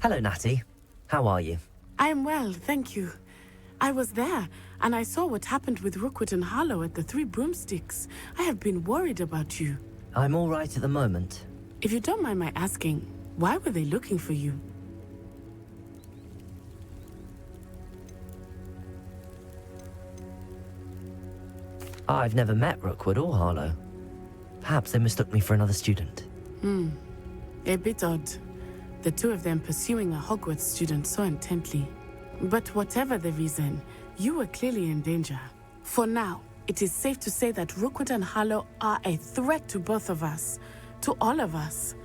Hello, Natty. How are you? I am well, thank you. I was there, and I saw what happened with Rookwood and Harlow at the Three Broomsticks. I have been worried about you. I'm all right at the moment. If you don't mind my asking, why were they looking for you? I've never met Rookwood or Harlow. Perhaps they mistook me for another student. A bit odd. The two of them pursuing a Hogwarts student so intently. But whatever the reason, you were clearly in danger. For now, it is safe to say that Rookwood and Harlow are a threat to both of us. To all of us.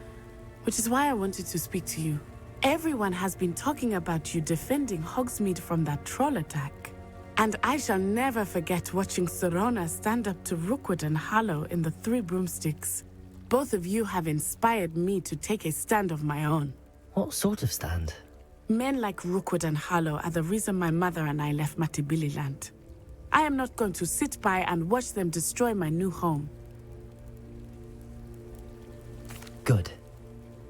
Which is why I wanted to speak to you. Everyone has been talking about you defending Hogsmeade from that troll attack. And I shall never forget watching Serona stand up to Rookwood and Harlow in the Three Broomsticks. Both of you have inspired me to take a stand of my own. What sort of stand? Men like Rookwood and Harlow are the reason my mother and I left Matibililand. I am not going to sit by and watch them destroy my new home. Good.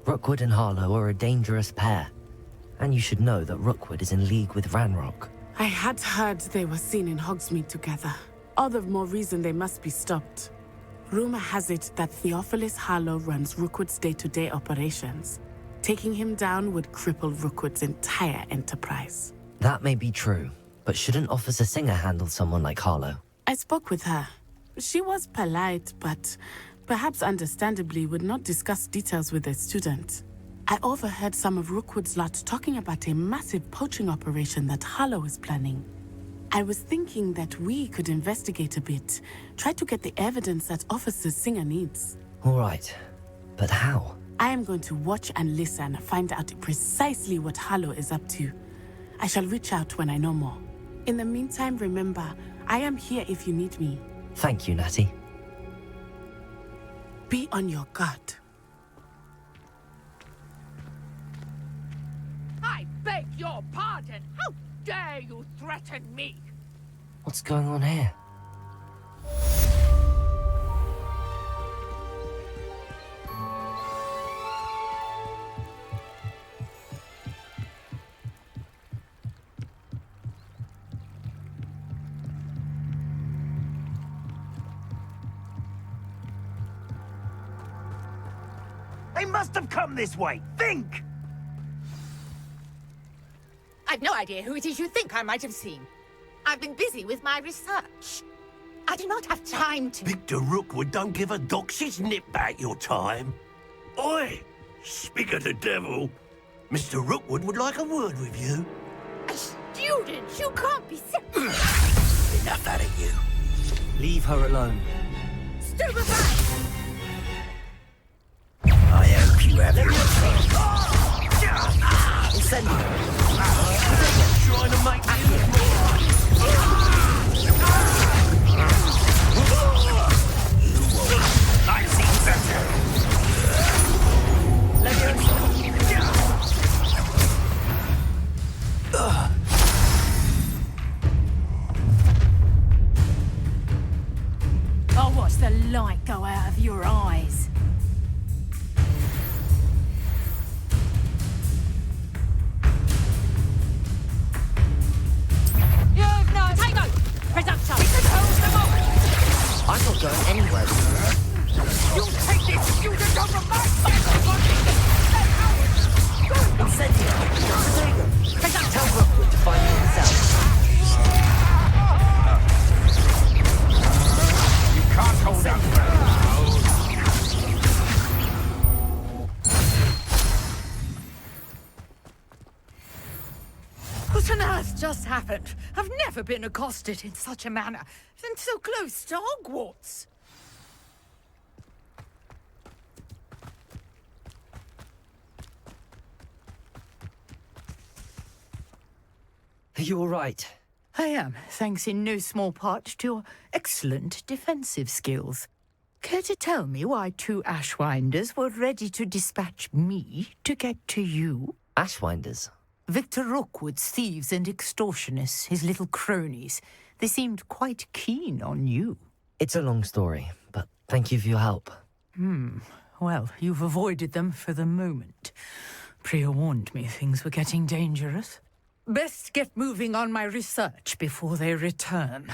Rookwood and Harlow are a dangerous pair. And you should know that Rookwood is in league with Ranrock. I had heard they were seen in Hogsmeade together. All the more reason they must be stopped. Rumor has it that Theophilus Harlow runs Rookwood's day-to-day operations. Taking him down would cripple Rookwood's entire enterprise. That may be true, but shouldn't Officer Singer handle someone like Harlow? I spoke with her. She was polite, but perhaps understandably would not discuss details with a student. I overheard some of Rookwood's lot talking about a massive poaching operation that Harlow is planning. I was thinking that we could investigate a bit, try to get the evidence that Officer Singer needs. All right, but how? I am going to watch and listen, find out precisely what Harlow is up to. I shall reach out when I know more. In the meantime, remember, I am here if you need me. Thank you, Natty. Be on your guard. I beg your pardon! How dare you threaten me? What's going on here? They must have come this way! Think! I've no idea who it is you think I might have seen. I've been busy with my research. I do not have time to... Victor Rookwood don't give a doxy's nip back your time. Oi! Speak of the devil. Mr. Rookwood would like a word with you. A student? You can't be Enough out of you. Leave her alone. Stupefy! I hope you have your trying to make me look more. I see better. I'll watch the light go out of your eyes. Tycho! Presumption! I'm not going anywhere. You'll take this student over my Incendio! Tell Rookwood to find me himself. You can't hold up. What on earth just happened? I've never been accosted in such a manner, and so close to Hogwarts. Are you all right? I am, thanks in no small part to your excellent defensive skills. Care to tell me why two Ashwinders were ready to dispatch me to get to you? Ashwinders? Victor Rookwood's thieves and extortionists, his little cronies. They seemed quite keen on you. It's a long story, but thank you for your help. Well, you've avoided them for the moment. Priya warned me things were getting dangerous. Best get moving on my research before they return.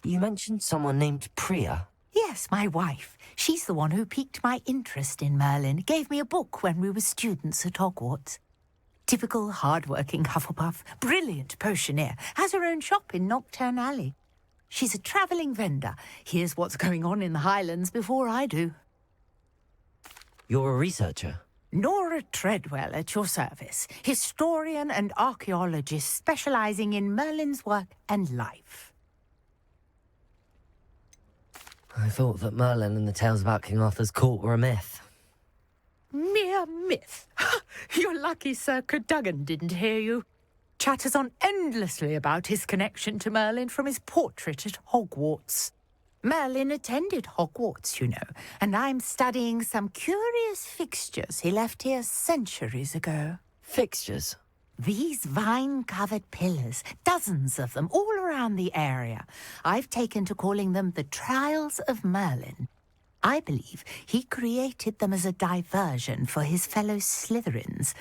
You mentioned someone named Priya. Yes, my wife. She's the one who piqued my interest in Merlin. Gave me a book when we were students at Hogwarts. Typical hard-working Hufflepuff, brilliant potioneer, has her own shop in Nocturne Alley. She's a travelling vendor. Hears what's going on in the Highlands before I do. You're a researcher? Nora Treadwell at your service. Historian and archaeologist specialising in Merlin's work and life. I thought that Merlin and the tales about King Arthur's court were a myth. Mere myth. You're lucky Sir Cadogan didn't hear you. Chatters on endlessly about his connection to Merlin from his portrait at Hogwarts. Merlin attended Hogwarts, you know, and I'm studying some curious fixtures he left here centuries ago. Fixtures? These vine-covered pillars, dozens of them, all around the area. I've taken to calling them the Trials of Merlin. I believe he created them as a diversion for his fellow Slytherins.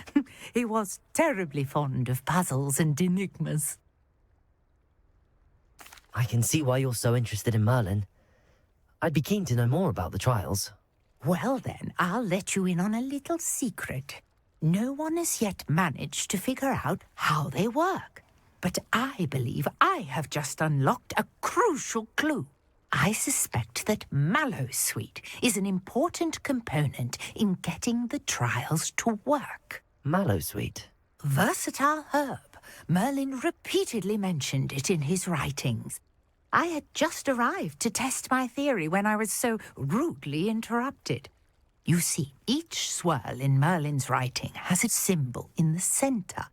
He was terribly fond of puzzles and enigmas. I can see why you're so interested in Merlin. I'd be keen to know more about the trials. Well then, I'll let you in on a little secret. No one has yet managed to figure out how they work. But I believe I have just unlocked a crucial clue. I suspect that Mallowsweet is an important component in getting the trials to work. Mallowsweet? Versatile herb. Merlin repeatedly mentioned it in his writings. I had just arrived to test my theory when I was so rudely interrupted. You see, each swirl in Merlin's writing has a symbol in the centre.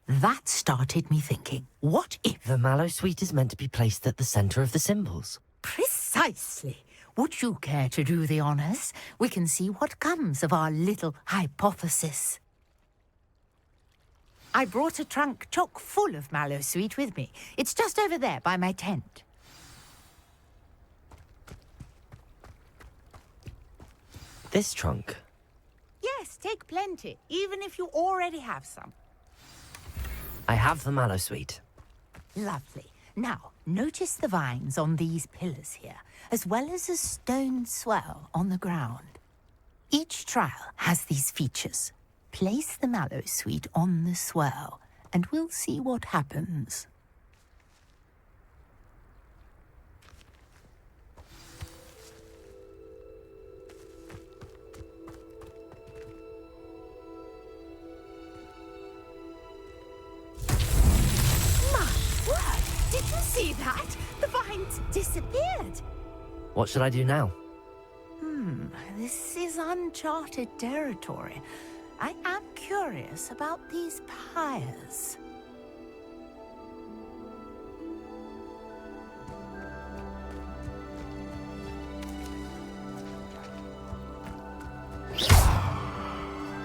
That started me thinking, what if... The Mallowsweet is meant to be placed at the centre of the symbols. Precisely. Would you care to do the honours? We can see what comes of our little hypothesis. I brought a trunk chock full of Mallowsweet with me. It's just over there by my tent. This trunk? Yes, take plenty, even if you already have some. I have the Mallowsweet. Lovely. Now, notice the vines on these pillars here, as well as a stone swell on the ground. Each trial has these features. Place the Mallowsweet on the swirl, and we'll see what happens. Did you see that? The vines disappeared. What should I do now? This is uncharted territory. I am curious about these pyres.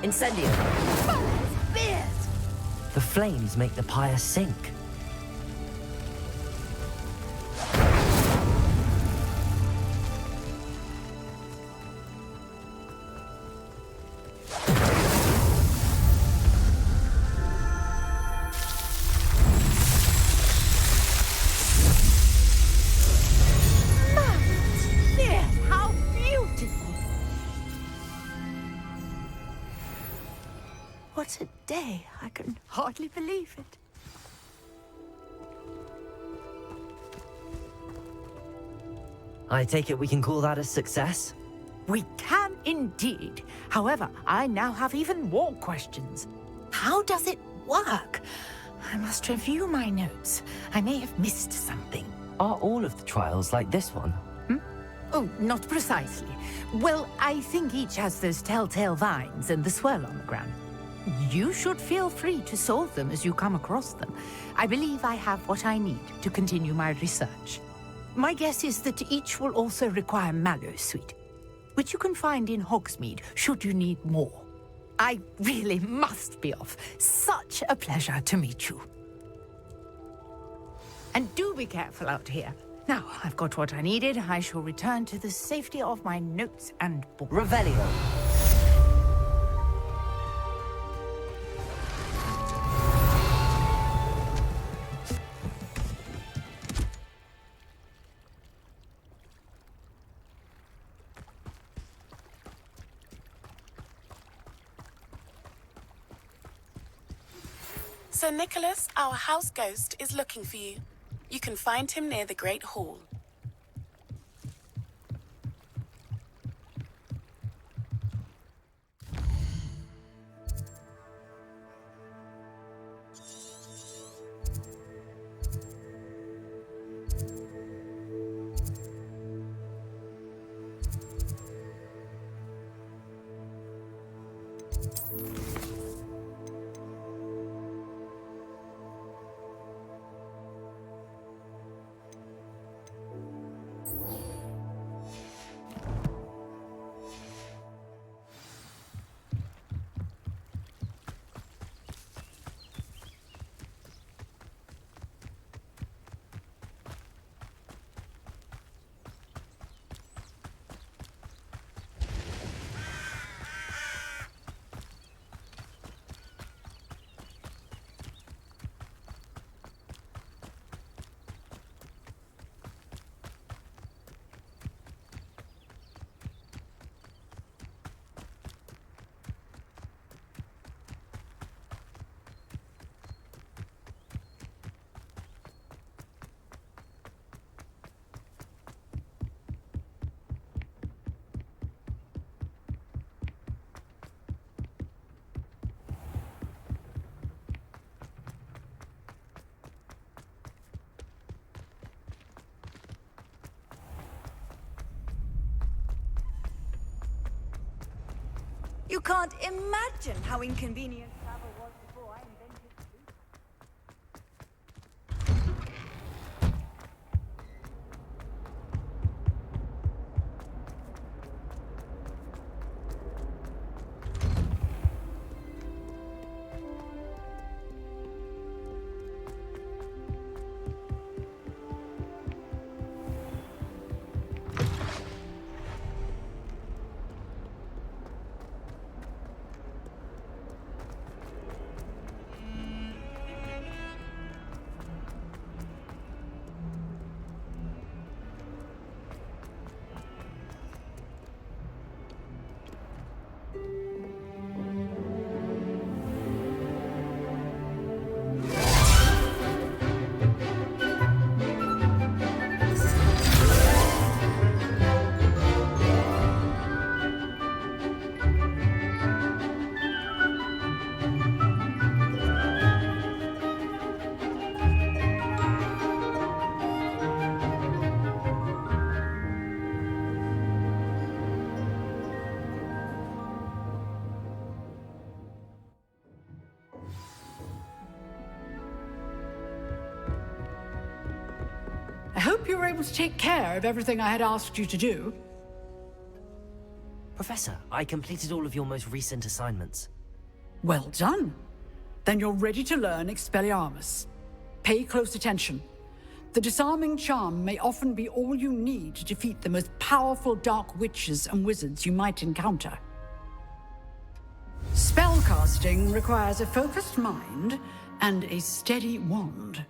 Incendio! The flames make the pyre sink. What a day. I can hardly believe it. I take it we can call that a success? We can indeed. However, I now have even more questions. How does it work? I must review my notes. I may have missed something. Are all of the trials like this one? Oh, not precisely. Well, I think each has those telltale vines and the swirl on the ground. You should feel free to solve them as you come across them. I believe I have what I need to continue my research. My guess is that each will also require Mallowsweet, which you can find in Hogsmeade should you need more. I really must be off. Such a pleasure to meet you. And do be careful out here. Now, I've got what I needed. I shall return to the safety of my notes and books. Revelio. Sir Nicholas, our house ghost, is looking for you. You can find him near the Great Hall. You can't imagine how inconvenient travel was before I invented sleep. I hope you were able to take care of everything I had asked you to do. Professor, I completed all of your most recent assignments. Well done. Then you're ready to learn Expelliarmus. Pay close attention. The disarming charm may often be all you need to defeat the most powerful dark witches and wizards you might encounter. Spellcasting requires a focused mind and a steady wand.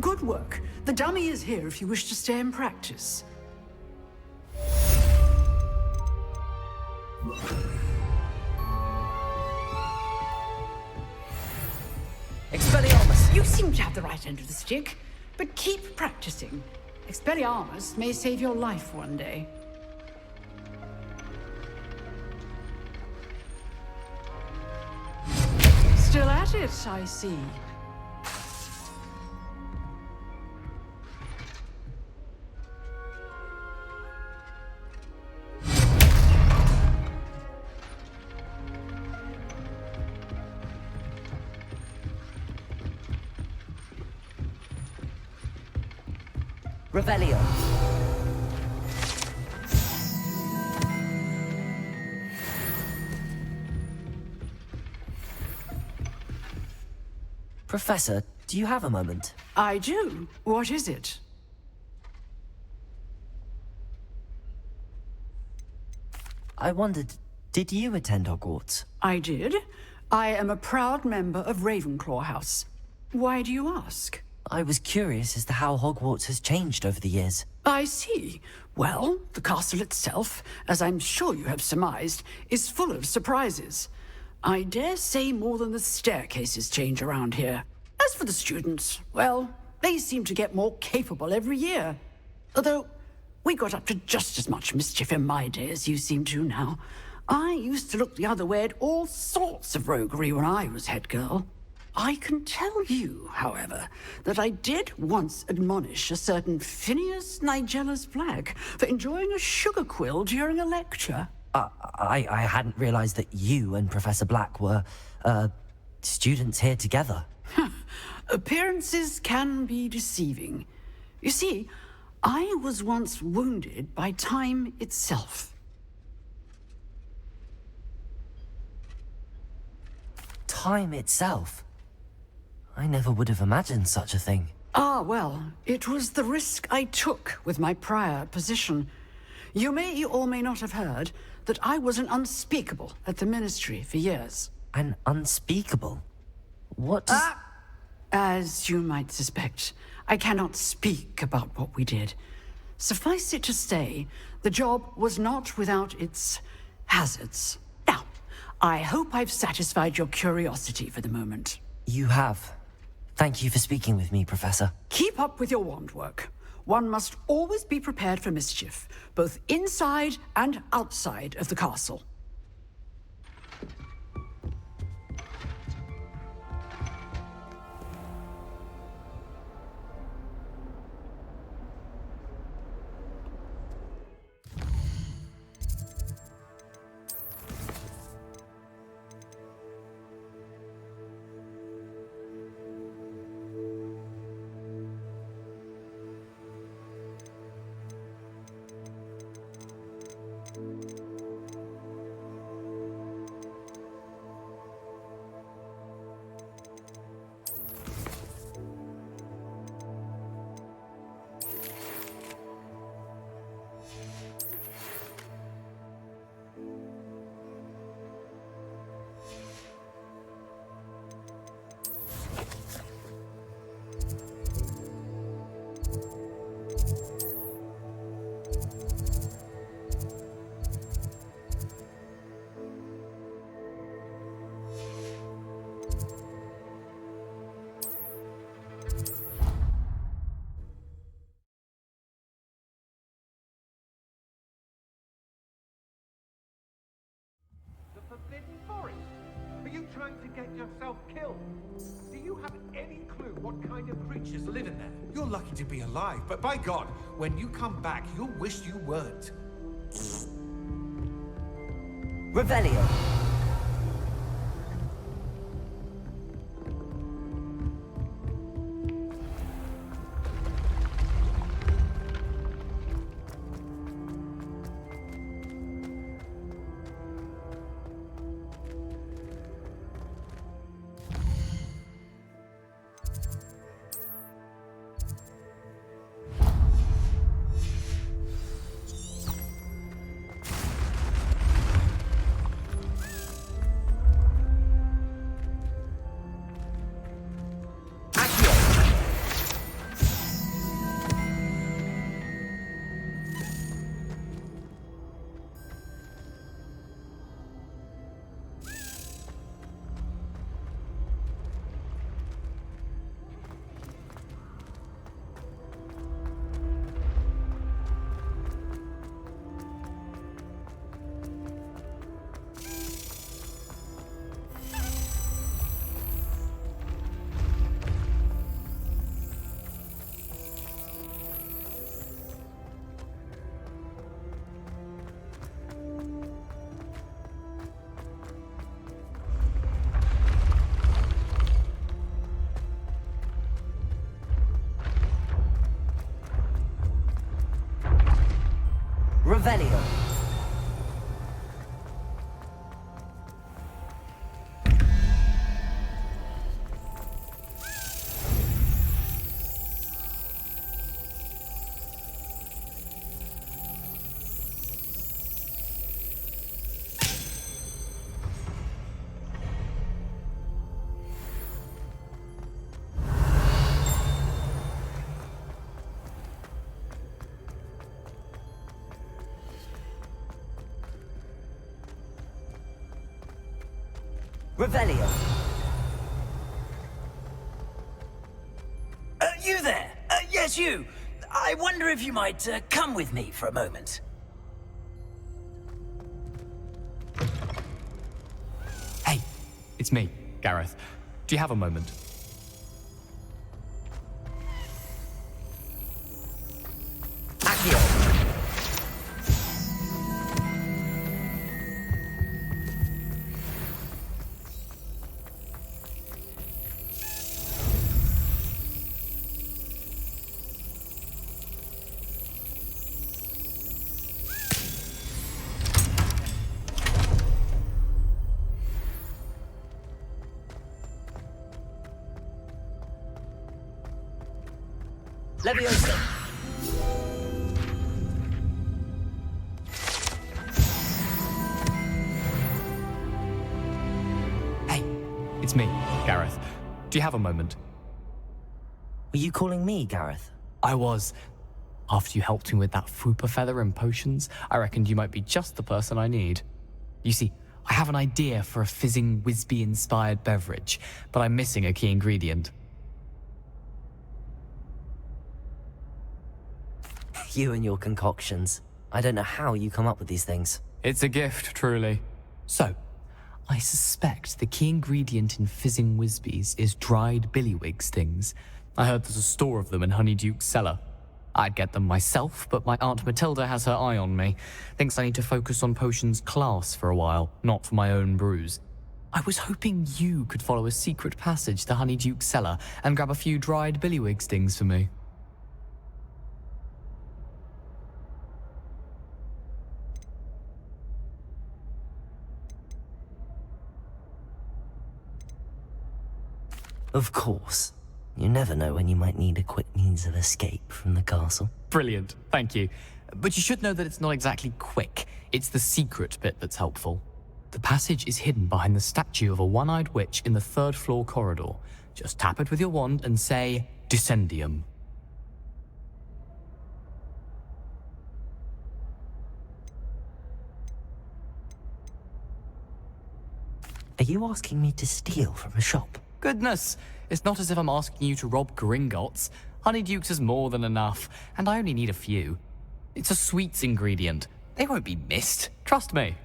Good work. The dummy is here if you wish to stay and practice. Expelliarmus! You seem to have the right end of the stick, but keep practicing. Expelliarmus may save your life one day. Still at it, I see. Revelio. Professor, do you have a moment? I do. What is it? I wondered, did you attend Hogwarts? I did. I am a proud member of Ravenclaw House. Why do you ask? I was curious as to how Hogwarts has changed over the years. I see. Well, the castle itself, as I'm sure you have surmised, is full of surprises. I dare say more than the staircases change around here. As for the students, well, they seem to get more capable every year. Although, we got up to just as much mischief in my day as you seem to now. I used to look the other way at all sorts of roguery when I was head girl. I can tell you, however, that I did once admonish a certain Phineas Nigella's Black for enjoying a sugar quill during a lecture. I hadn't realized that you and Professor Black were, students here together. Appearances can be deceiving. You see, I was once wounded by time itself. Time itself? I never would have imagined such a thing. Ah, well, it was the risk I took with my prior position. You may or may not have heard that I was an unspeakable at the Ministry for years. An unspeakable? What does... As you might suspect, I cannot speak about what we did. Suffice it to say, the job was not without its hazards. Now, I hope I've satisfied your curiosity for the moment. You have. Thank you for speaking with me, Professor. Keep up with your wand work. One must always be prepared for mischief, both inside and outside of the castle. Forbidden Forest? Are you trying to get yourself killed? Do you have any clue what kind of creatures live in there? You're lucky to be alive, but by God, when you come back, you'll wish you weren't. Revelio. Revelio. Revelio. You there? Yes, you. I wonder if you might come with me for a moment. Hey, it's me, Gareth. Do you have a moment? Accio. Leviosa. Hey, it's me, Gareth. Do you have a moment? Were you calling me, Gareth? I was. After you helped me with that Fupa feather and potions, I reckoned you might be just the person I need. You see, I have an idea for a fizzing Whizbee-inspired beverage, but I'm missing a key ingredient. You and your concoctions. I don't know how you come up with these things. It's a gift, truly. So, I suspect the key ingredient in fizzing Whizbees is dried billywig stings. I heard there's a store of them in Honeydukes' cellar. I'd get them myself, but my Aunt Matilda has her eye on me. Thinks I need to focus on potions class for a while, not for my own brews. I was hoping you could follow a secret passage to Honeydukes' cellar and grab a few dried billywig stings for me. Of course. You never know when you might need a quick means of escape from the castle. Brilliant, thank you. But you should know that it's not exactly quick. It's the secret bit that's helpful. The passage is hidden behind the statue of a one-eyed witch in the third-floor corridor. Just tap it with your wand and say, Descendium. Are you asking me to steal from a shop? Goodness, it's not as if I'm asking you to rob Gringotts. Honeydukes is more than enough, and I only need a few. It's a sweets ingredient. They won't be missed, trust me.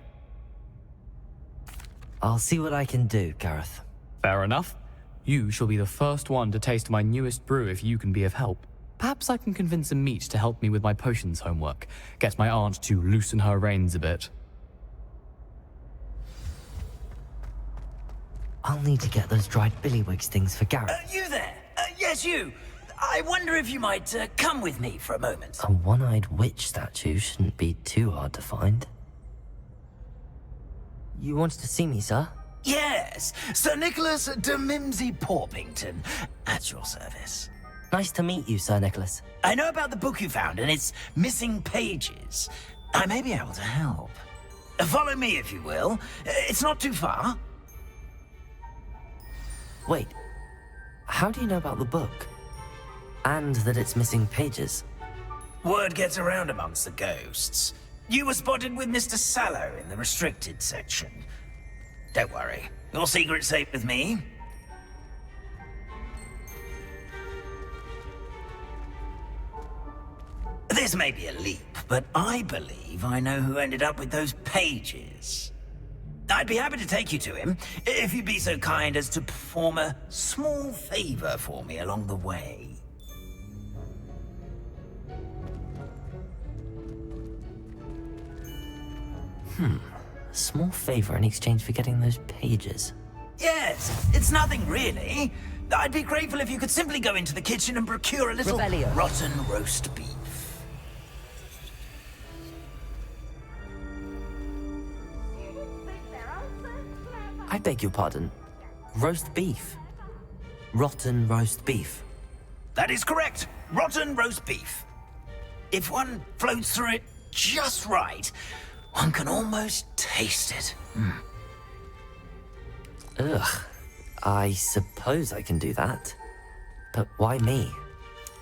I'll see what I can do, Gareth. Fair enough. You shall be the first one to taste my newest brew if you can be of help. Perhaps I can convince a meat to help me with my potions homework. Get my aunt to loosen her reins a bit. I'll need to get those dried billywig stings for Gareth. You there? Yes, you. I wonder if you might come with me for a moment. A one-eyed witch statue shouldn't be too hard to find. You wanted to see me, sir? Yes, Sir Nicholas de Mimsy Porpington, at your service. Nice to meet you, Sir Nicholas. I know about the book you found and its missing pages. I may be able to help. Follow me, if you will. It's not too far. Wait, how do you know about the book? And that it's missing pages? Word gets around amongst the ghosts. You were spotted with Mr. Sallow in the restricted section. Don't worry, your secret's safe with me. This may be a leap, but I believe I know who ended up with those pages. I'd be happy to take you to him, if you'd be so kind as to perform a small favor for me along the way. A small favor in exchange for getting those pages. Yes, it's nothing really. I'd be grateful if you could simply go into the kitchen and procure a little Revelio. rotten roast beef. I beg your pardon. Roast beef. Rotten roast beef. That is correct. Rotten roast beef. If one floats through it just right, one can almost taste it. Ugh. I suppose I can do that. But why me?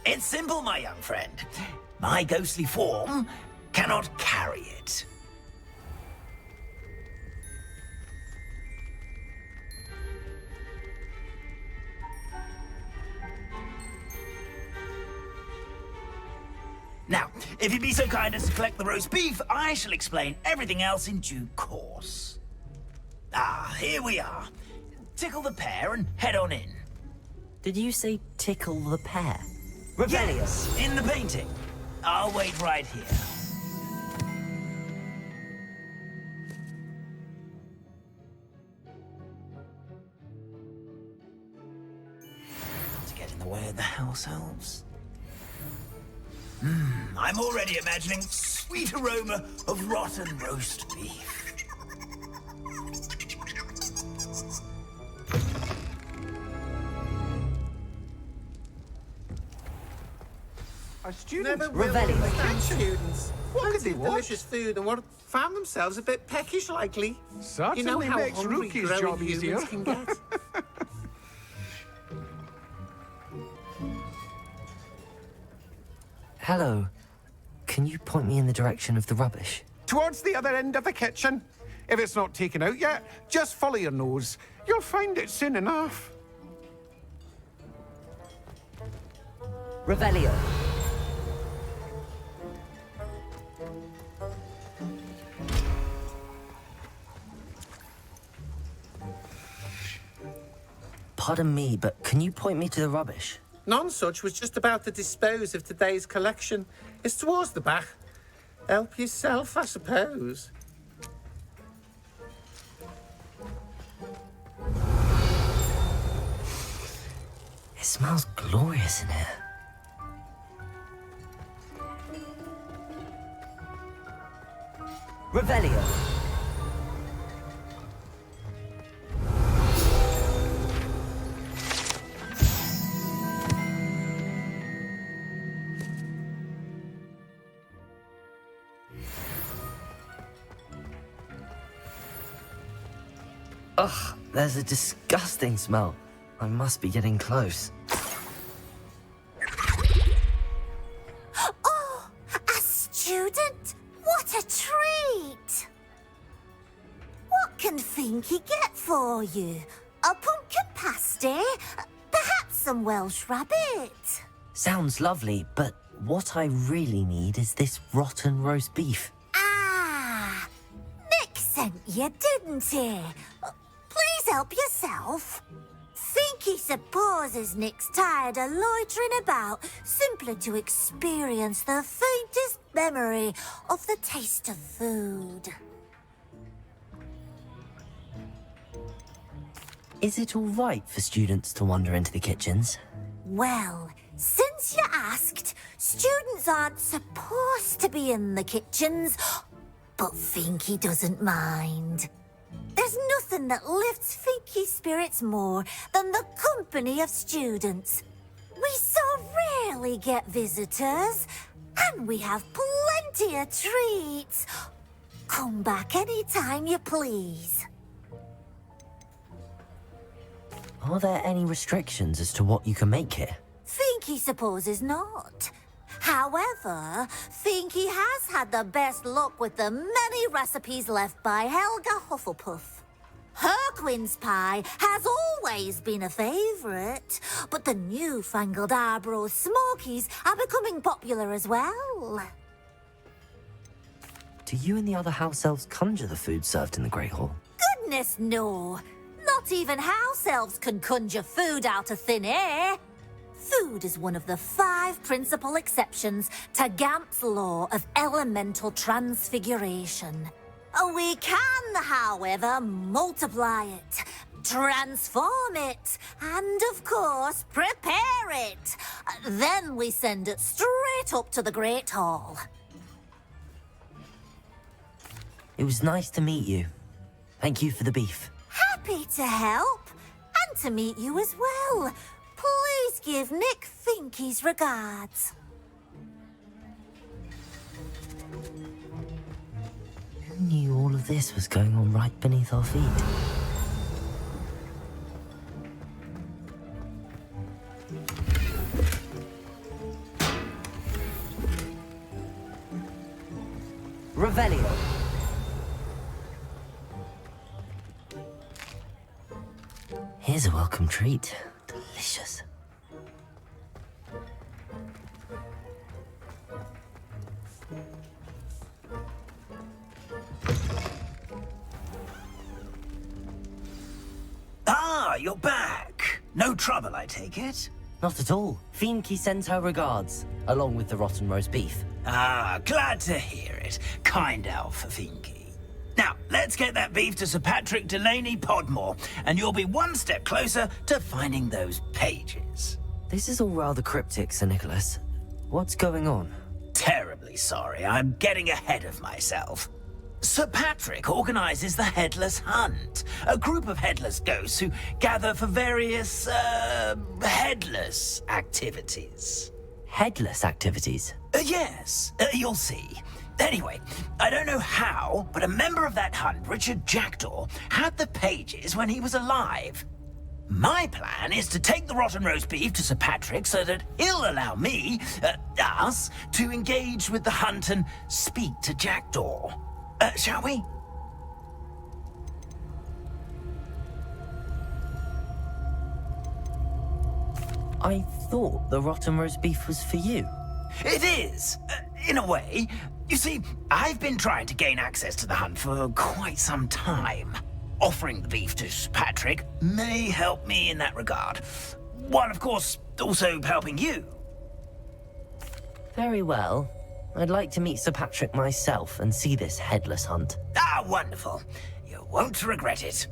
It's simple, my young friend. My ghostly form cannot carry it. If you'd be so kind as to collect the roast beef, I shall explain everything else in due course. Ah, here we are. Tickle the pear and head on in. Did you say tickle the pear? Yes, in the painting. I'll wait right here. To get in the way of the house elves. I'm already imagining sweet aroma of rotten roast beef. Our students Never will understand students. What could they Plenty of want? delicious food and what found themselves a bit peckish likely. Certainly you know how makes hungry Rookie's growing job humans easier. can get. Hello. Can you point me in the direction of the rubbish? Towards the other end of the kitchen. If it's not taken out yet, just follow your nose. You'll find it soon enough. Revelio. Pardon me, but can you point me to the rubbish? None such was just about to dispose of today's collection. It's towards the back. Help yourself, I suppose. It smells glorious in here. Revelio. Ugh, there's a disgusting smell. I must be getting close. Oh, a student? What a treat! What can Finky get for you? A pumpkin pasty? Perhaps some Welsh rabbit? Sounds lovely, but what I really need is this rotten roast beef. Ah, Nick sent you, didn't he? Please help yourself. Finky supposes Nick's tired of loitering about simply to experience the faintest memory of the taste of food. Is it all right for students to wander into the kitchens? Well, since you asked, students aren't supposed to be in the kitchens, but Finky doesn't mind. There's nothing that lifts Finky's spirits more than the company of students. We so rarely get visitors, and we have plenty of treats. Come back any time you please. Are there any restrictions as to what you can make here? Finky supposes not. However, Finky has had the best luck with the many recipes left by Helga Hufflepuff. Her quince pie has always been a favourite, but the newfangled Arbroath Smokies are becoming popular as well. Do you and the other house elves conjure the food served in the Great Hall? Goodness no! Not even house elves can conjure food out of thin air. Food is one of the 5 principal exceptions to Gammaax's law of elemental transfiguration. We can, however, multiply it, transform it, and, of course, prepare it. Then we send it straight up to the Great Hall. It was nice to meet you. Thank you for the beef. Happy to help, and to meet you as well. Please give Nick Finky's regards. Who knew all of this was going on right beneath our feet? Revelio. Here's a welcome treat. Delicious. Ah, you're back. No trouble, I take it? Not at all. Fiendke sends her regards, along with the rotten roast beef. Ah, glad to hear it. Kind elf, Fiendke. Now, let's get that beef to Sir Patrick Delaney Podmore, and you'll be one step closer to finding those pages. This is all rather cryptic, Sir Nicholas. What's going on? Terribly sorry, I'm getting ahead of myself. Sir Patrick organizes the Headless Hunt, a group of headless ghosts who gather for various, headless activities. Headless activities? Yes, you'll see. Anyway, I don't know how, but a member of that hunt, Richard Jackdaw, had the pages when he was alive. My plan is to take the rotten roast beef to Sir Patrick so that he'll allow me, us, to engage with the hunt and speak to Jackdaw. Shall we? I thought the rotten roast beef was for you. It is, in a way. You see, I've been trying to gain access to the hunt for quite some time. Offering the beef to Sir Patrick may help me in that regard. While, of course, also helping you. Very well. I'd like to meet Sir Patrick myself and see this headless hunt. Ah, wonderful. You won't regret it.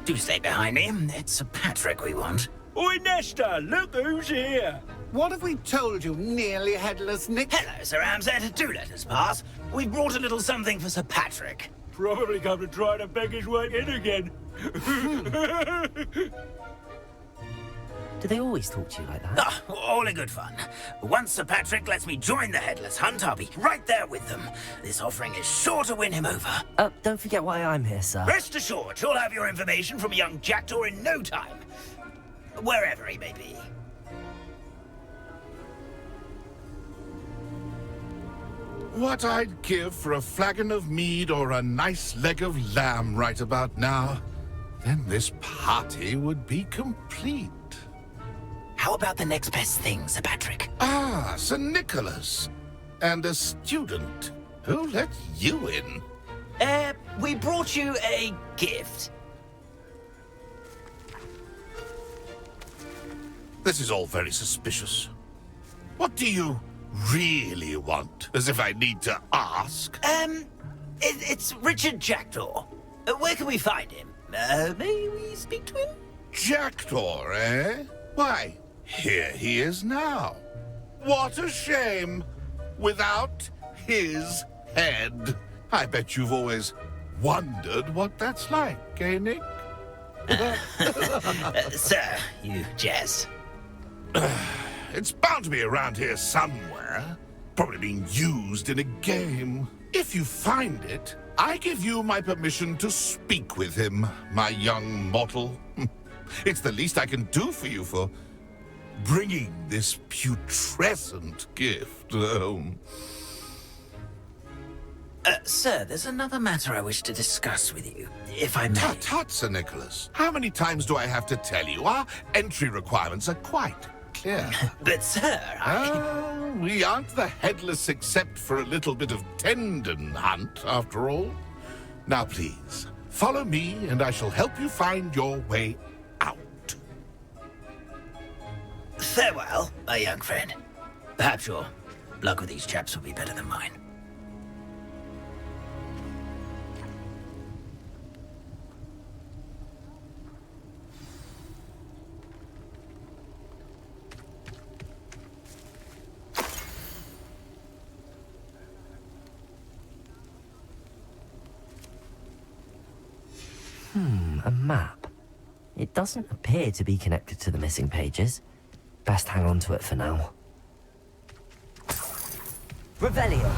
Do stay behind me. It's Sir Patrick we want. Oi, Nesta, look who's here. What have we told you, nearly headless Nick? Hello, Sir Ramsed. Do let us pass. We brought a little something for Sir Patrick. Probably come to try to beg his way in again. Do they always talk to you like that? Ah, all in good fun. Once Sir Patrick lets me join the Headless Hunt, I'll be right there with them. This offering is sure to win him over. Don't forget why I'm here, sir. Rest assured, you'll have your information from a young Jackdaw in no time. Wherever he may be. What I'd give for a flagon of mead or a nice leg of lamb right about now. Then this party would be complete. How about the next best thing, Sir Patrick? Ah, Sir Nicholas. And a student. Who let you in? We brought you a gift. This is all very suspicious. What do you really want? As if I need to ask. It's Richard Jackdaw. Where can we find him? May we speak to him? Jackdaw, eh? Why, here he is now. What a shame. Without his head. I bet you've always wondered what that's like, eh, Nick? Sir, you jest. It's bound to be around here somewhere. Probably being used in a game. If you find it, I give you my permission to speak with him, my young mortal. It's the least I can do for you for bringing this putrescent gift home. Sir, there's another matter I wish to discuss with you, if I may. Tut, Sir Nicholas. How many times do I have to tell you? Our entry requirements are quite clear. But, sir, we aren't the headless except for a little bit of tendon hunt, after all. Now, please, follow me, and I shall help you find your way out. Farewell, my young friend. Perhaps your luck with these chaps will be better than mine. A map. It doesn't appear to be connected to the missing pages. Best hang on to it for now. Revelio.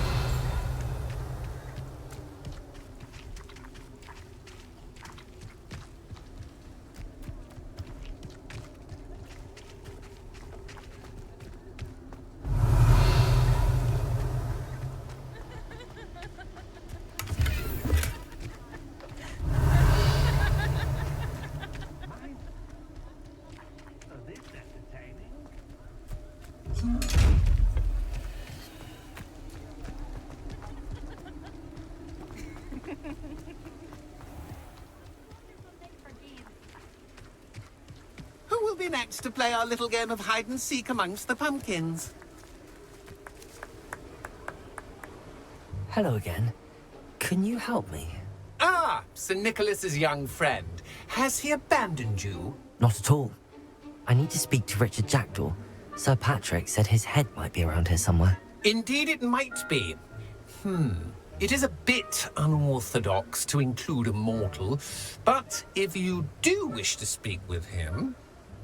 next to play our little game of hide-and-seek amongst the pumpkins? Hello again. Can you help me? Ah, Sir Nicholas's young friend. Has he abandoned you? Not at all. I need to speak to Richard Jackdaw. Sir Patrick said his head might be around here somewhere. Indeed it might be. It is a bit unorthodox to include a mortal, but if you do wish to speak with him...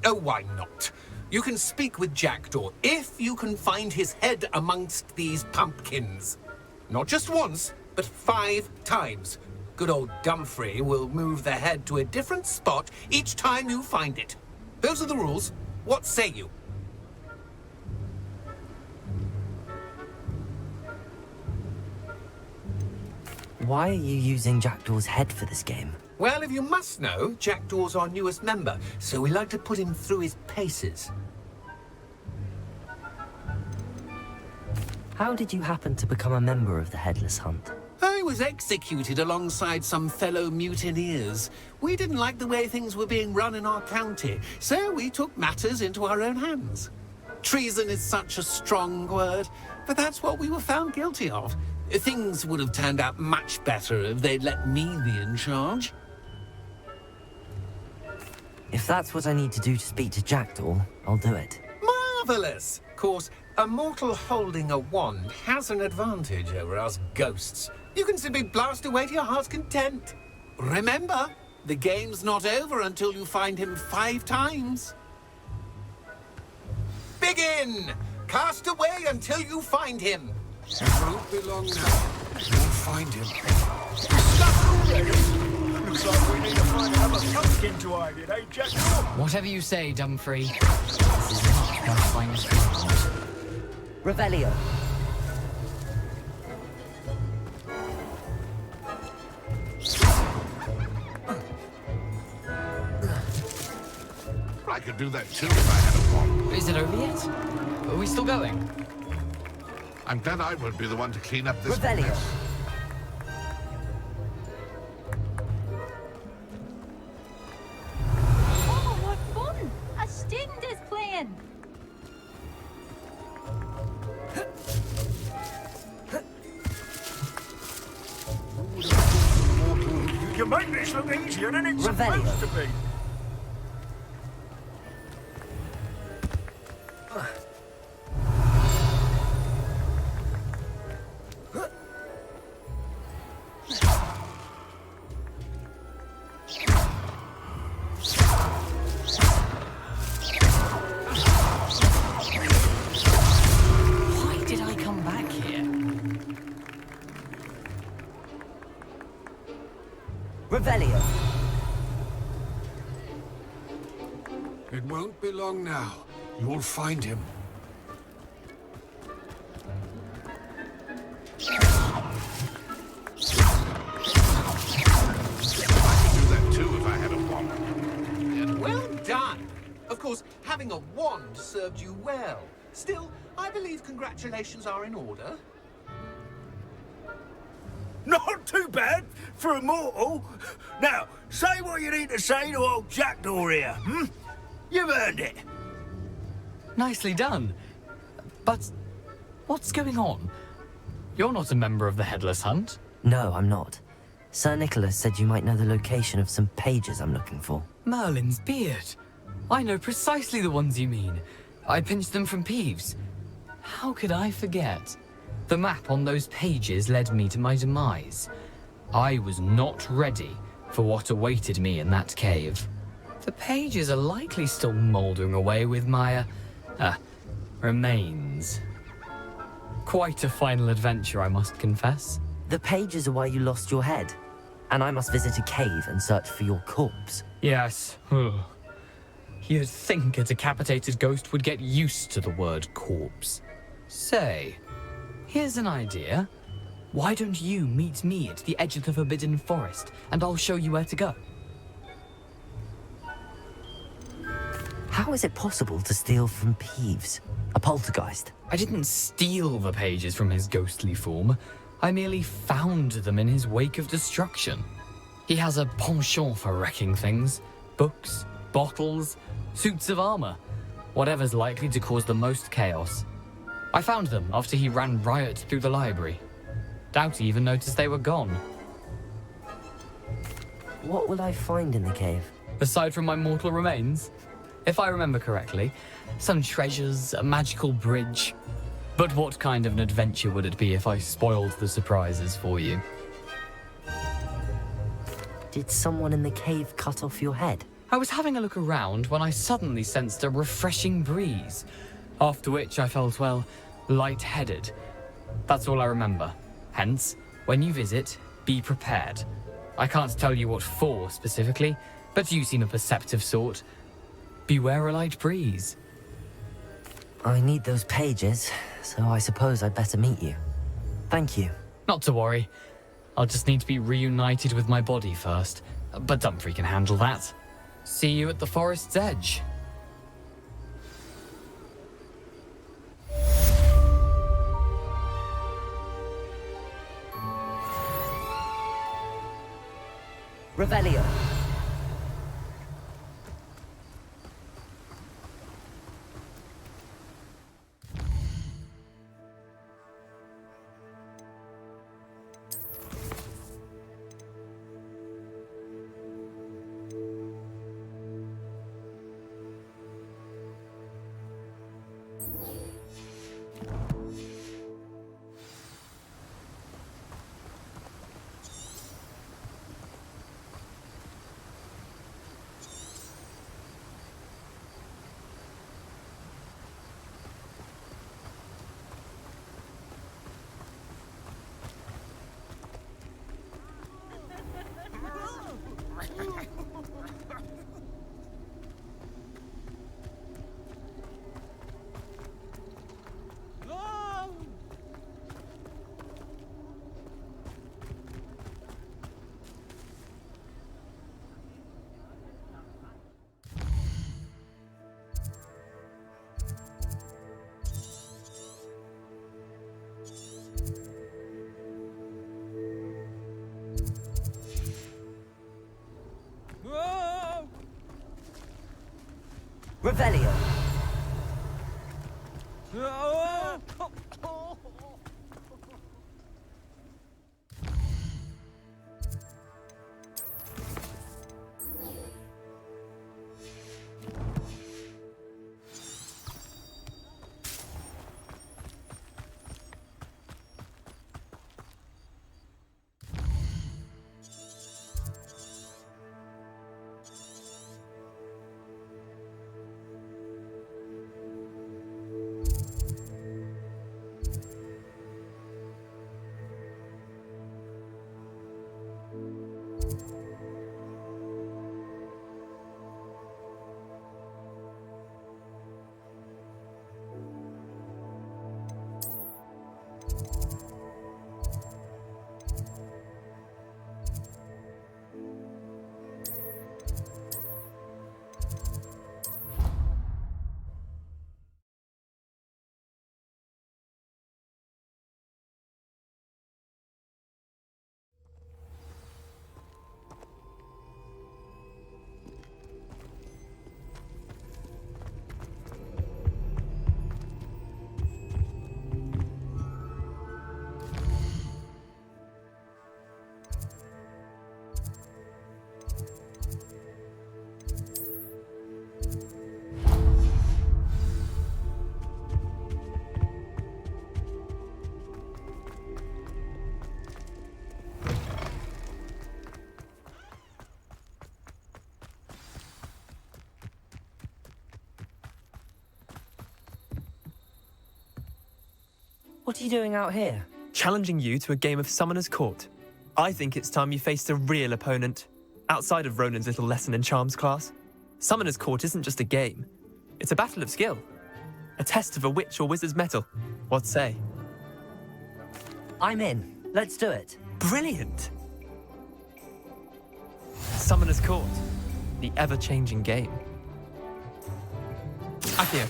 Oh, why not? You can speak with Jackdaw if you can find his head amongst these pumpkins. Not just once, but 5 times. Good old Dumfrey will move the head to a different spot each time you find it. Those are the rules. What say you? Why are you using Jackdaw's head for this game? Well, if you must know, Jackdaw's our newest member, so we like to put him through his paces. How did you happen to become a member of the Headless Hunt? I was executed alongside some fellow mutineers. We didn't like the way things were being run in our county, so we took matters into our own hands. Treason is such a strong word, but that's what we were found guilty of. Things would have turned out much better if they'd let me be in charge. If that's what I need to do to speak to Jackdaw, I'll do it. Marvellous! Of course, a mortal holding a wand has an advantage over us ghosts. You can simply blast away to your heart's content. Remember, the game's not over until you find him 5 times. Begin! Cast away until you find him. It won't be long now. You'll find him. Stuck already? Looks like we need to find another pumpkin to hide it, eh, Jack? Whatever you say, Dumfrey. This is not my finest round. Revelio. I could do that too if I had a wand. Is it over yet? Are we still going? I'm glad I won't be the one to clean up this Revelio. mess. Oh, what fun! A student is playing. You make this look easier than it's Revelio. supposed to be. Why did I come back here? Revelio. It won't be long now. You'll find him. Well done! Of course, having a wand served you well. Still, I believe congratulations are in order. Not too bad for a mortal. Now, say what you need to say to old Jackdaw here, You've earned it. Nicely done. But what's going on? You're not a member of the Headless Hunt. No, I'm not. Sir Nicholas said you might know the location of some pages I'm looking for. Merlin's beard. I know precisely the ones you mean. I pinched them from Peeves. How could I forget? The map on those pages led me to my demise. I was not ready for what awaited me in that cave. The pages are likely still mouldering away with my, remains. Quite a final adventure, I must confess. The pages are why you lost your head, and I must visit a cave and search for your corpse. Yes. You'd think a decapitated ghost would get used to the word corpse. Say, here's an idea. Why don't you meet me at the edge of the Forbidden Forest, and I'll show you where to go? How is it possible to steal from Peeves? A poltergeist? I didn't steal the pages from his ghostly form. I merely found them in his wake of destruction. He has a penchant for wrecking things. Books, bottles, suits of armor, whatever's likely to cause the most chaos. I found them after he ran riot through the library. Doubt he even noticed they were gone. What will I find in the cave? Aside from my mortal remains? If I remember correctly, some treasures, a magical bridge. But what kind of an adventure would it be if I spoiled the surprises for you? Did someone in the cave cut off your head? I was having a look around when I suddenly sensed a refreshing breeze, after which I felt, well, lightheaded. That's all I remember. Hence, when you visit, be prepared. I can't tell you what for specifically, but you seem a perceptive sort. Beware a light breeze. I need those pages, so I suppose I'd better meet you. Thank you. Not to worry. I'll just need to be reunited with my body first. But Dumfries can handle that. See you at the forest's edge. Revelio. Revelio. What are you doing out here? Challenging you to a game of Summoner's Court. I think it's time you faced a real opponent, outside of Ronan's little lesson in charms class. Summoner's Court isn't just a game. It's a battle of skill. A test of a witch or wizard's mettle. What say? I'm in. Let's do it. Brilliant! Summoner's Court. The ever-changing game. Accio.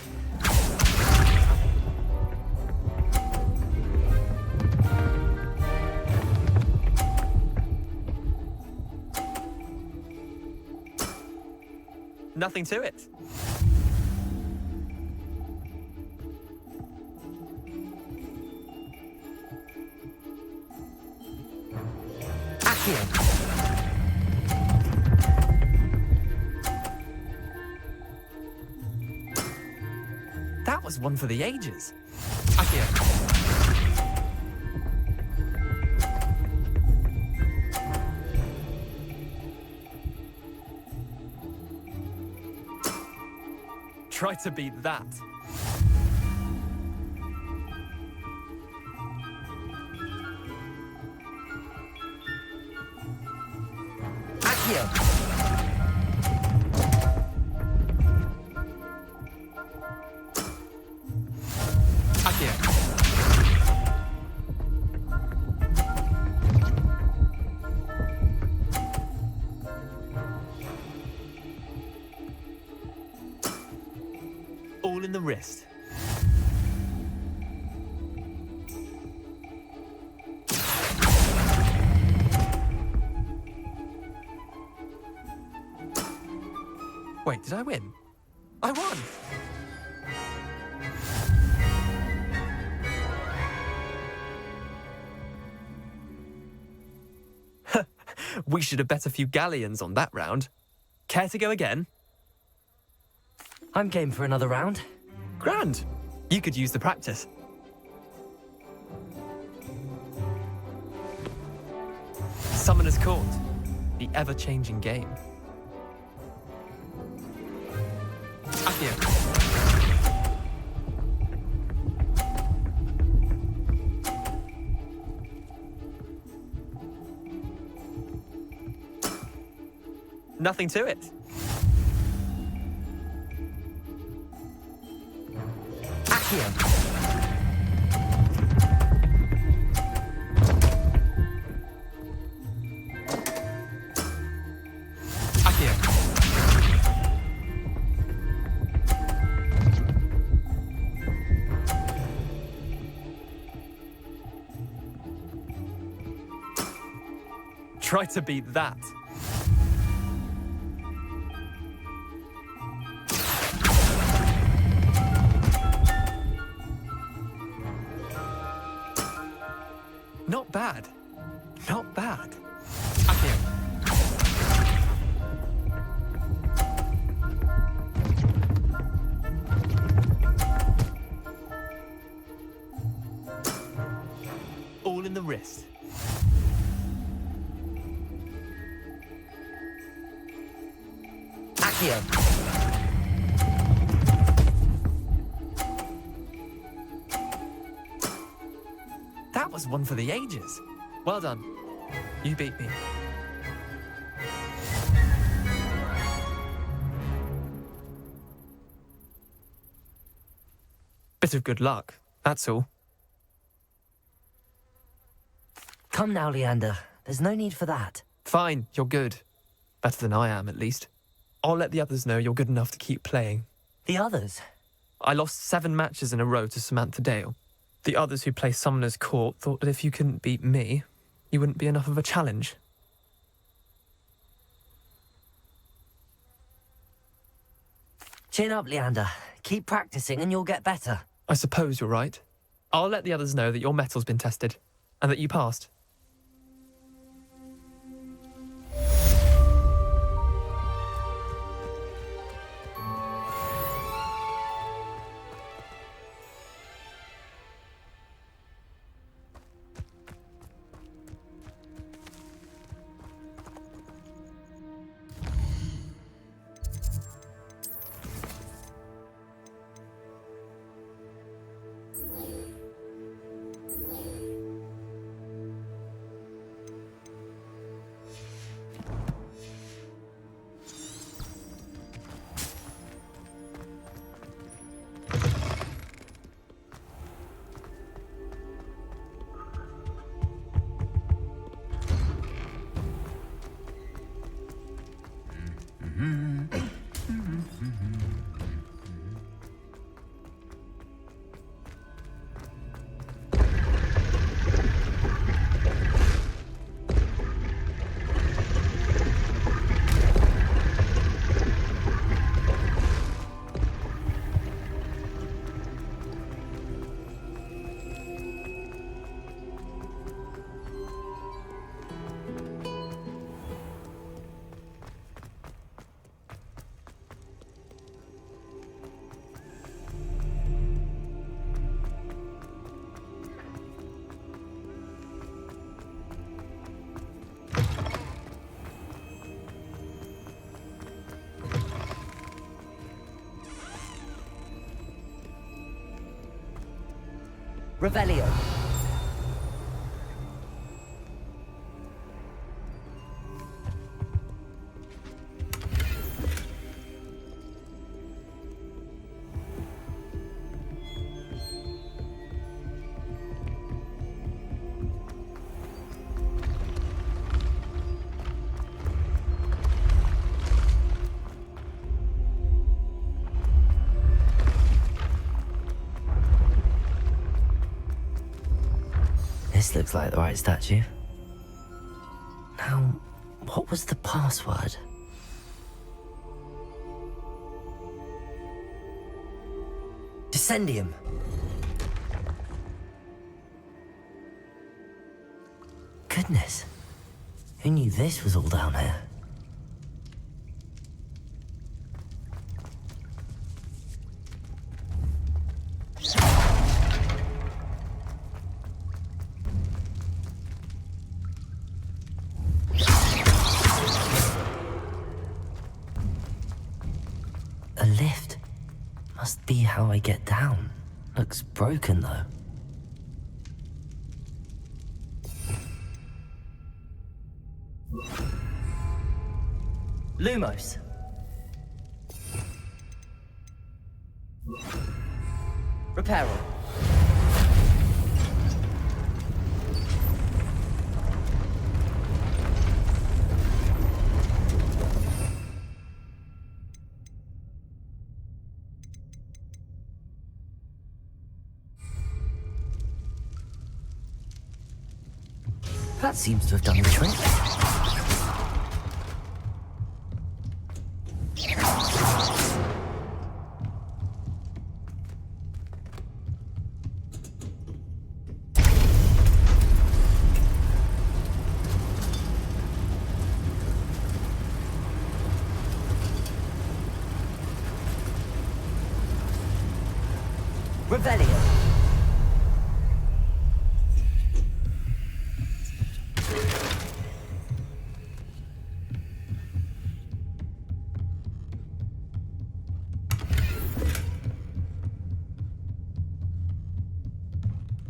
Nothing to it. Accio. That was one for the ages. Accio. Try to beat that. Accio. All in the wrist. Wait, did I win? I won! We should have bet a few galleons on that round. Care to go again? I'm game for another round. Grand. You could use the practice. Summoner's Court. The ever-changing game. Accio. Nothing to it. Accio. Accio. Try to beat that. Not bad. Not bad. Accio. All in the wrist. Accio. That was one for the ages. Well done. You beat me. Bit of good luck, that's all. Come now, Leander. There's no need for that. Fine, you're good. Better than I am, at least. I'll let the others know you're good enough to keep playing. The others? I lost 7 matches in a row to Samantha Dale. The others who play Summoner's Court thought that if you couldn't beat me, you wouldn't be enough of a challenge. Chin up, Leander. Keep practicing and you'll get better. I suppose you're right. I'll let the others know that your metal's been tested, and that you passed. Revelio. This looks like the right statue. Now, what was the password? Descendium. Goodness. Who knew this was all down here? A lift. Must be how I get down. Looks broken though. Lumos. Reparo. That seems to have done the trick. Revelio.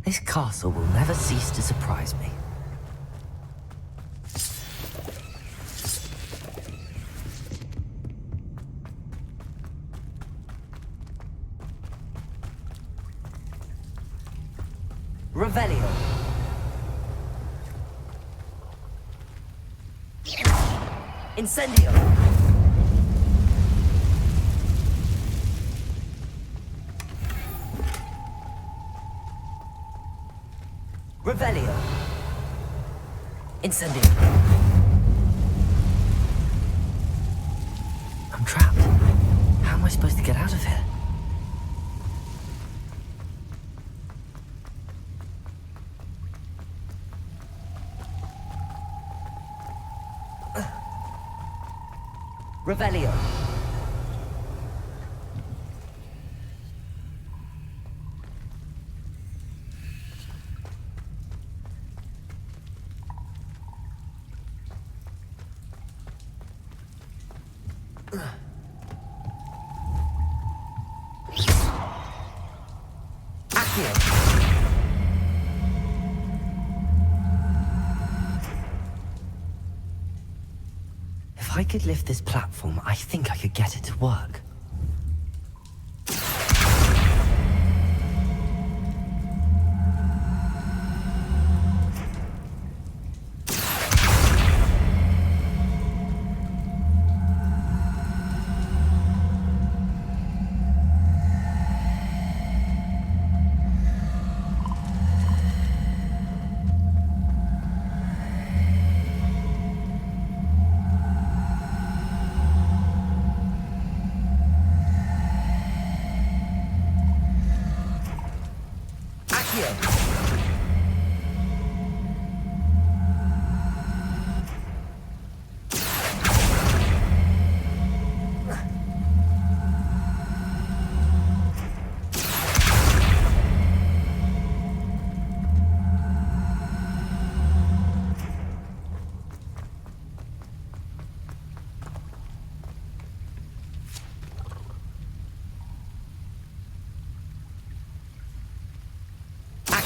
This castle will never cease to surprise me. Revelio. Incendio. Revelio. Incendio. I'm trapped. How am I supposed to get out of here? Revelio. If I could lift this platform, I think I could get it to work.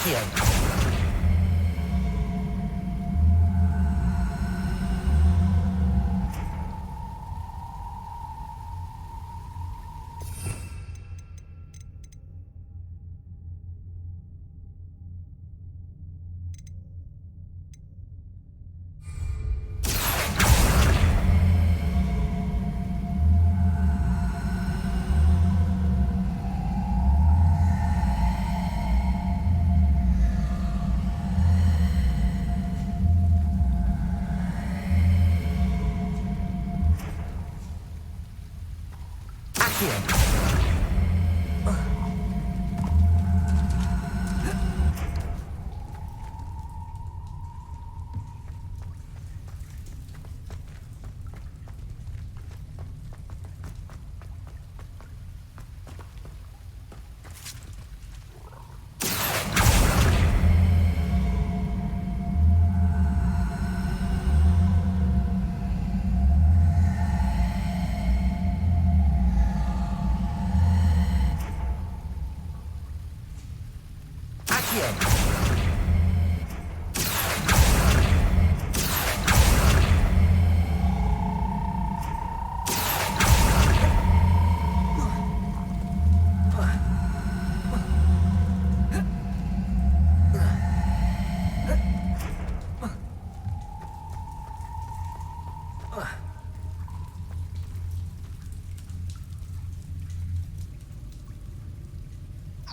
Accio.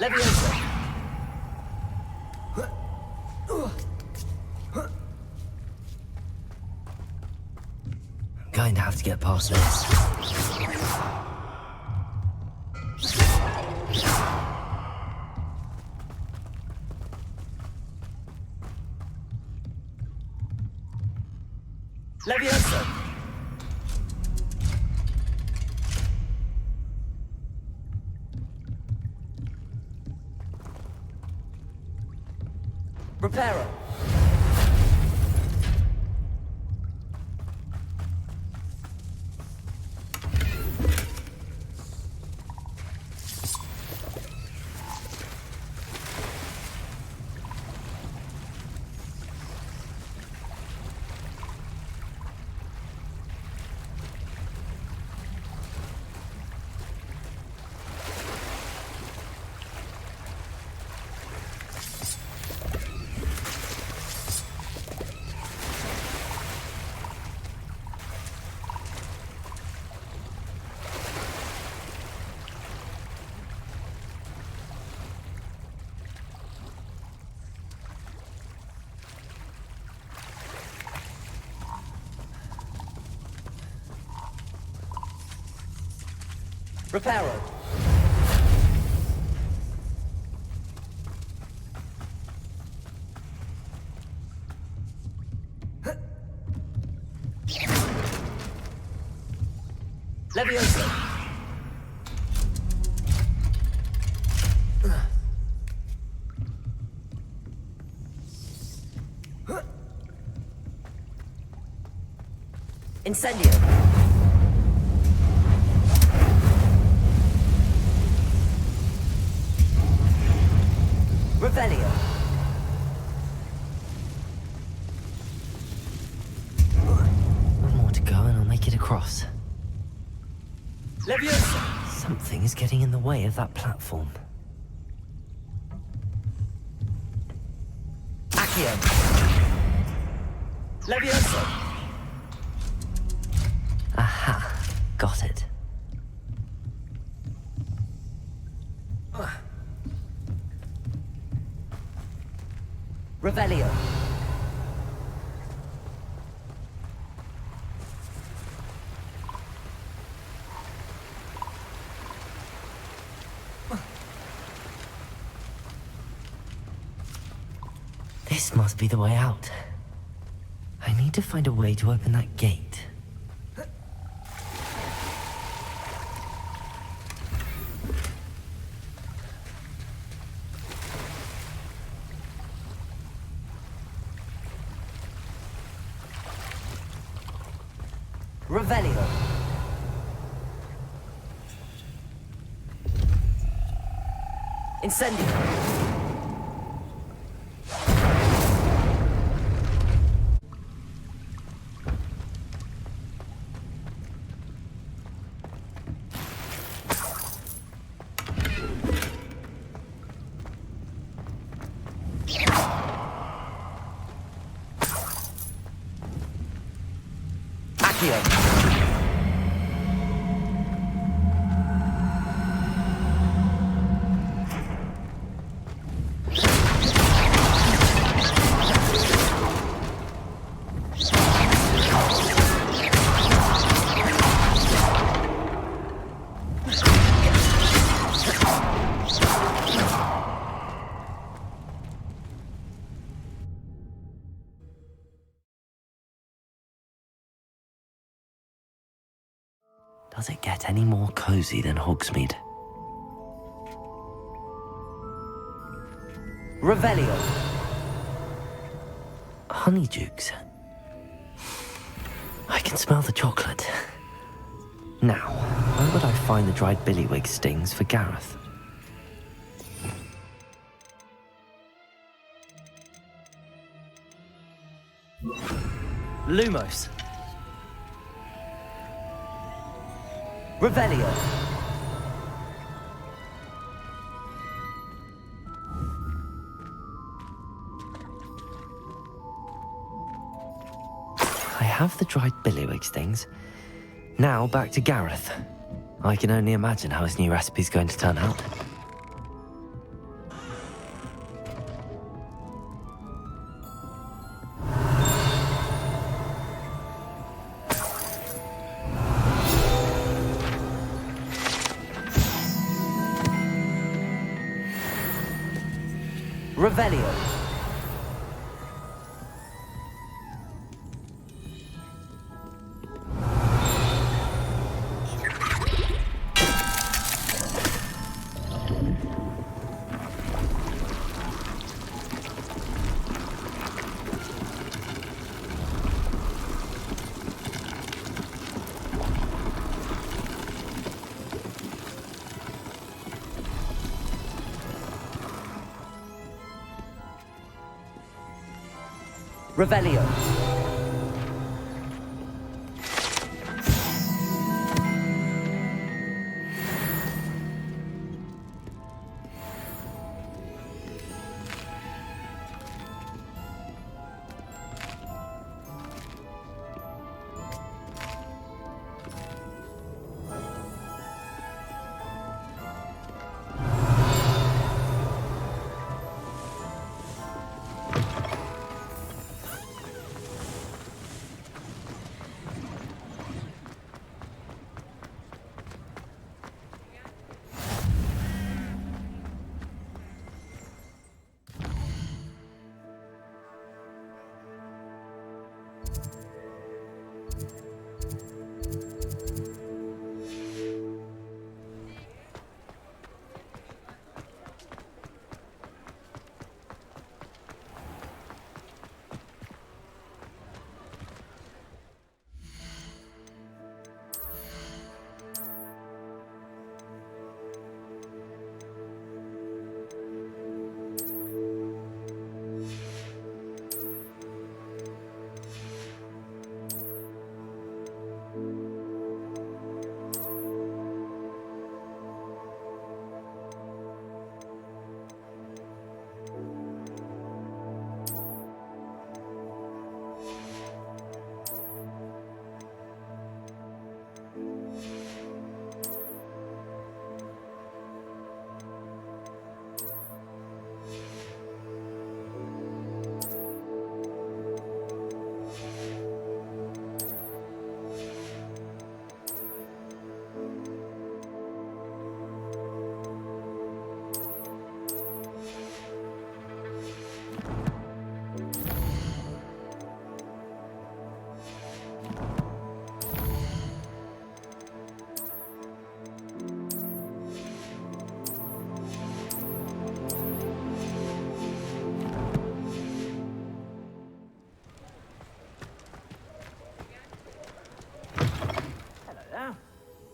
Leviosa. I'm going to have to get past this. Leviosa. Reparo. Reparo. Leviosa. Incendio. Revelio. One more to go and I'll make it across. Leviosa! Something is getting in the way of that platform. Accio. Leviosa! Aha. Got it. Revelio. This must be the way out. I need to find a way to open that gate. Revelio. Incendio. Accio. Does it get any more cozy than Hogsmeade? Revelio. Honeydukes. I can smell the chocolate. Now, where would I find the dried billywig stings for Gareth? Lumos. Revelio. I have the dried billywig stings. Now back to Gareth. I can only imagine how his new recipe's going to turn out. Revelio. Revelio.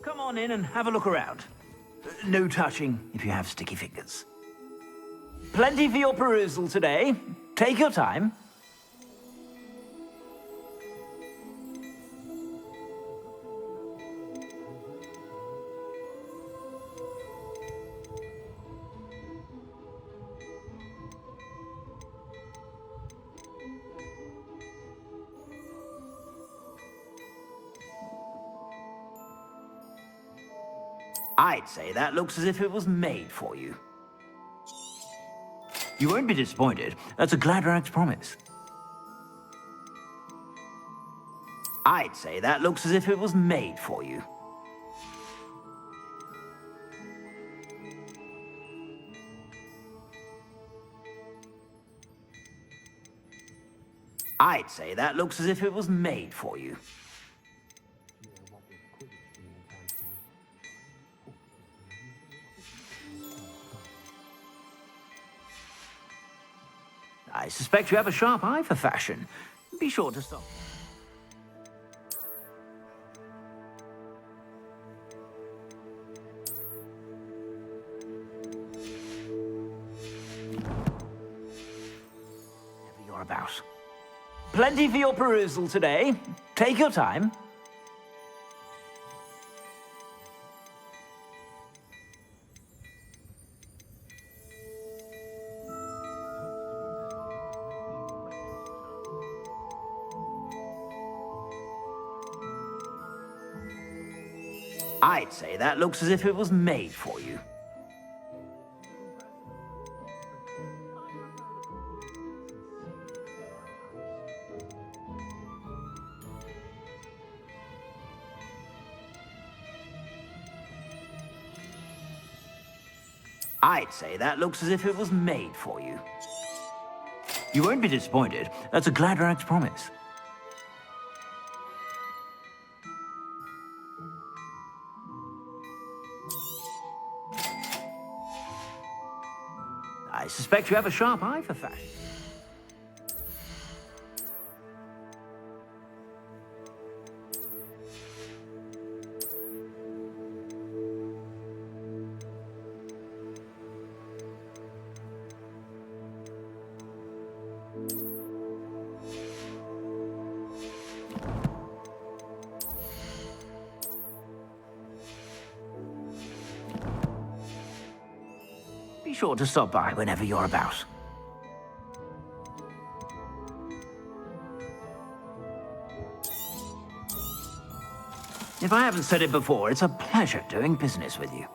Come on in and have a look around. No touching if you have sticky fingers. Plenty for your perusal today. Take your time. I'd say that looks as if it was made for you. You won't be disappointed. That's a Gladrax promise. I'd say that looks as if it was made for you. I'd say that looks as if it was made for you. I suspect you have a sharp eye for fashion. Be sure to stop. Whatever you're about. Plenty for your perusal today. Take your time. I'd say that looks as if it was made for you. I'd say that looks as if it was made for you. You won't be disappointed. That's a Gladrax promise. I suspect you have a sharp eye for fashion. Be sure to stop by whenever you're about. If I haven't said it before, it's a pleasure doing business with you.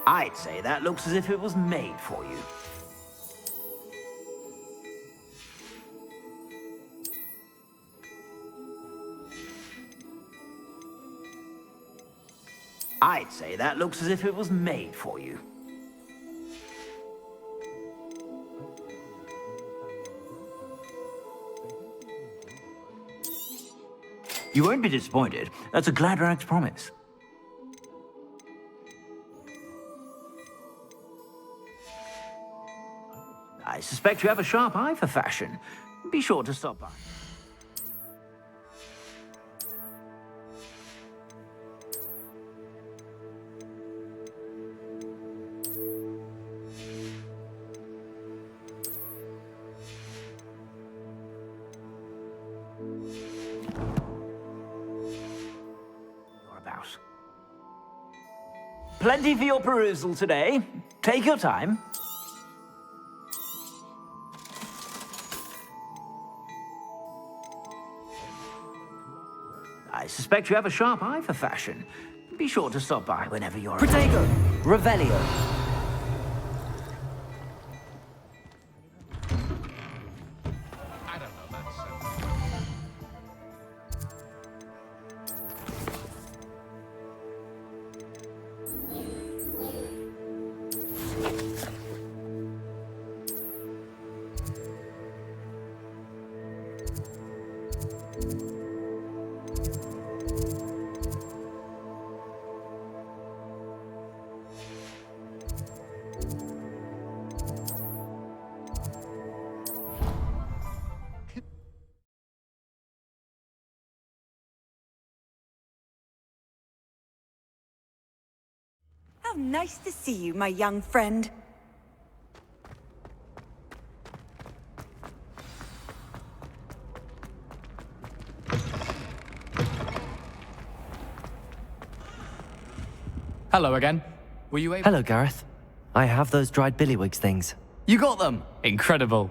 I'd say that looks as if it was made for you. I'd say that looks as if it was made for you. You won't be disappointed. That's a Gladrax promise. I suspect you have a sharp eye for fashion. Be sure to stop by. You're about. Plenty for your perusal today. Take your time. I suspect you have a sharp eye for fashion. Be sure to stop by whenever you're... Protego! Revelio! How nice to see you, my young friend. Hello again. Were you able... Hello, Gareth. I have those dried billywigs things. You got them! Incredible.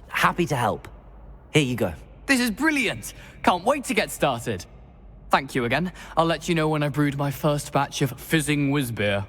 Happy to help. Here you go. This is brilliant! Can't wait to get started. Thank you again. I'll let you know when I brewed my first batch of fizzing whiz beer.